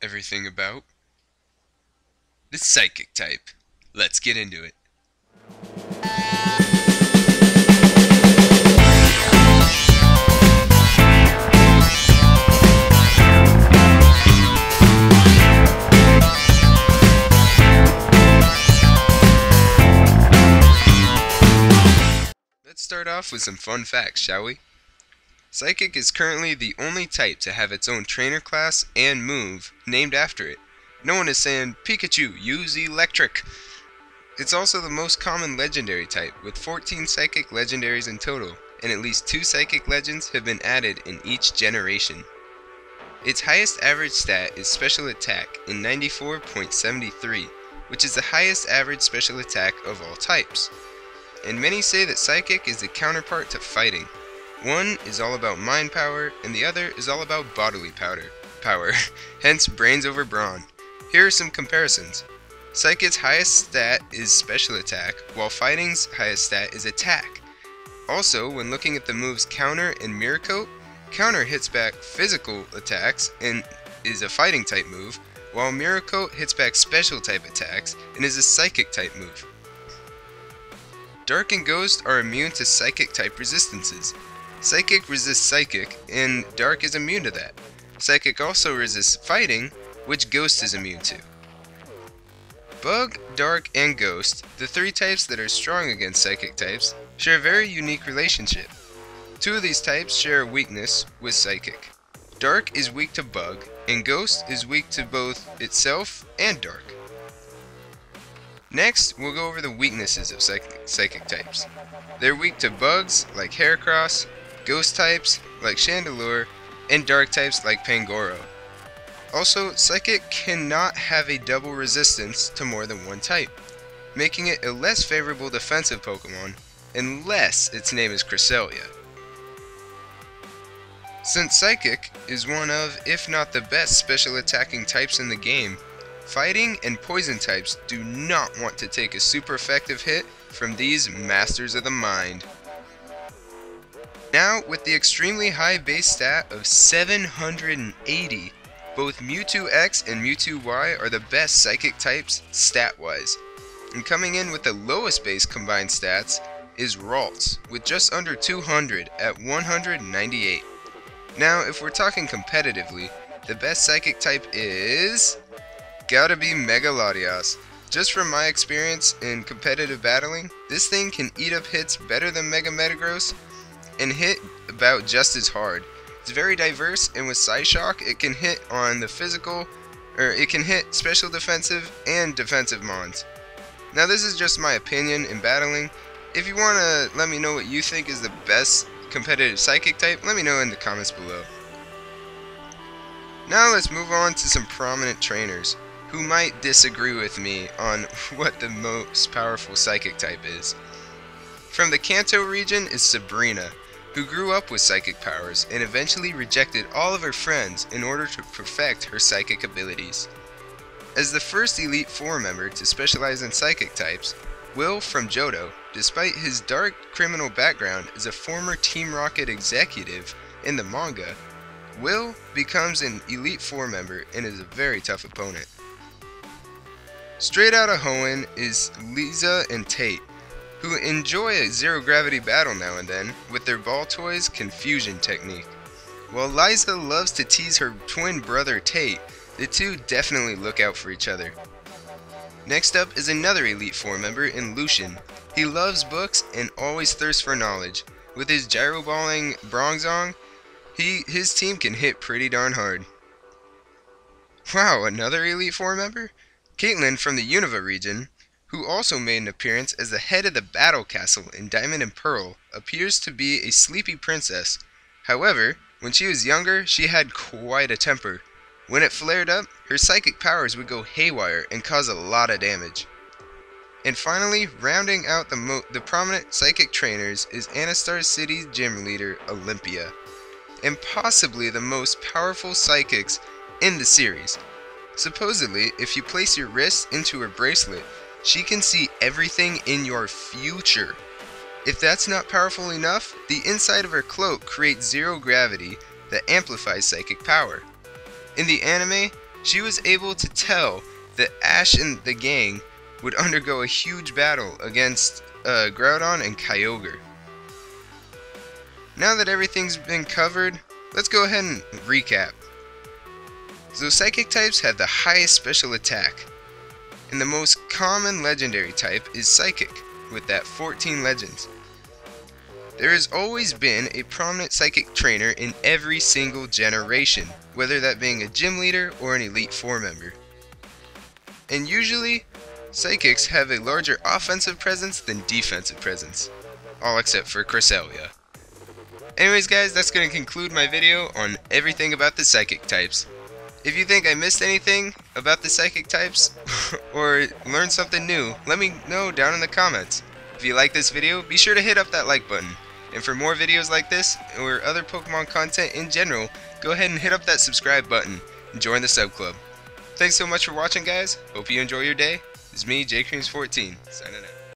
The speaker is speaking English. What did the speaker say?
everything about the psychic type. Let's get into it. Let's start off with some fun facts, shall we? Psychic is currently the only type to have its own trainer class and move named after it. No one is saying, Pikachu, use electric! It's also the most common legendary type, with 14 psychic legendaries in total, and at least 2 psychic legends have been added in each generation. Its highest average stat is special attack in 94.73, which is the highest average special attack of all types. And many say that psychic is the counterpart to fighting. One is all about mind power, and the other is all about bodily power, hence brains over brawn. Here are some comparisons. Psychic's highest stat is special attack, while fighting's highest stat is attack. Also, when looking at the moves Counter and Mirror Coat, Counter hits back physical attacks and is a fighting type move, while Mirror Coat hits back special type attacks and is a psychic type move. Dark and Ghost are immune to psychic type resistances. Psychic resists Psychic, and Dark is immune to that. Psychic also resists Fighting, which Ghost is immune to. Bug, Dark, and Ghost, the 3 types that are strong against Psychic types, share a very unique relationship. 2 of these types share a weakness with Psychic. Dark is weak to Bug, and Ghost is weak to both itself and Dark. Next, we'll go over the weaknesses of psychic types. They're weak to bugs, like Heracross, ghost types, like Chandelure, and dark types, like Pangoro. Also, Psychic cannot have a double resistance to more than one type, making it a less favorable defensive Pokemon, unless its name is Cresselia. Since Psychic is one of, if not the best special attacking types in the game, Fighting and Poison types do not want to take a super effective hit from these Masters of the Mind. Now, with the extremely high base stat of 780, both Mewtwo X and Mewtwo Y are the best Psychic types stat-wise. And coming in with the lowest base combined stats is Ralts, with just under 200 at 198. Now, if we're talking competitively, the best Psychic type is gotta be Mega Latias. Just from my experience in competitive battling, this thing can eat up hits better than Mega Metagross and hit about just as hard. It's very diverse, and with Psyshock, it can hit on the physical, or it can hit special defensive and defensive mons. Now this is just my opinion in battling. If you want to let me know what you think is the best competitive Psychic type, let me know in the comments below. Now let's move on to some prominent trainers who might disagree with me on what the most powerful Psychic type is. From the Kanto region is Sabrina, who grew up with psychic powers and eventually rejected all of her friends in order to perfect her psychic abilities. As the first Elite Four member to specialize in psychic types, Will from Johto, despite his dark criminal background as a former Team Rocket executive in the manga, Will becomes an Elite Four member and is a very tough opponent. Straight out of Hoenn is Lisa and Tate, who enjoy a zero-gravity battle now and then with their ball toys confusion technique. While Liza loves to tease her twin brother Tate, the two definitely look out for each other. Next up is another Elite Four member in Lucian. He loves books and always thirsts for knowledge. With his gyro-balling Bronzong, his team can hit pretty darn hard. Wow, another Elite Four member? Caitlyn from the Unova region, who also made an appearance as the head of the Battle Castle in Diamond and Pearl, appears to be a sleepy princess. However, when she was younger, she had quite a temper. When it flared up, her psychic powers would go haywire and cause a lot of damage. And finally, rounding out the prominent psychic trainers is Anastar City's gym leader, Olympia, and possibly the most powerful psychics in the series. Supposedly, if you place your wrist into her bracelet, she can see everything in your future. If that's not powerful enough, the inside of her cloak creates zero gravity that amplifies psychic power. In the anime, she was able to tell that Ash and the gang would undergo a huge battle against Groudon and Kyogre. Now that everything's been covered, let's go ahead and recap. So Psychic types have the highest special attack, and the most common legendary type is Psychic, with that 14 legends. There has always been a prominent Psychic trainer in every single generation, whether that being a gym leader or an Elite Four member. And usually, Psychics have a larger offensive presence than defensive presence, all except for Cresselia. Anyways guys, that's going to conclude my video on everything about the Psychic types. If you think I missed anything about the Psychic types, or learned something new, let me know down in the comments. If you like this video, be sure to hit up that like button. And for more videos like this, or other Pokemon content in general, go ahead and hit up that subscribe button and join the sub club. Thanks so much for watching guys, hope you enjoy your day. It's me, JCreams14, signing out.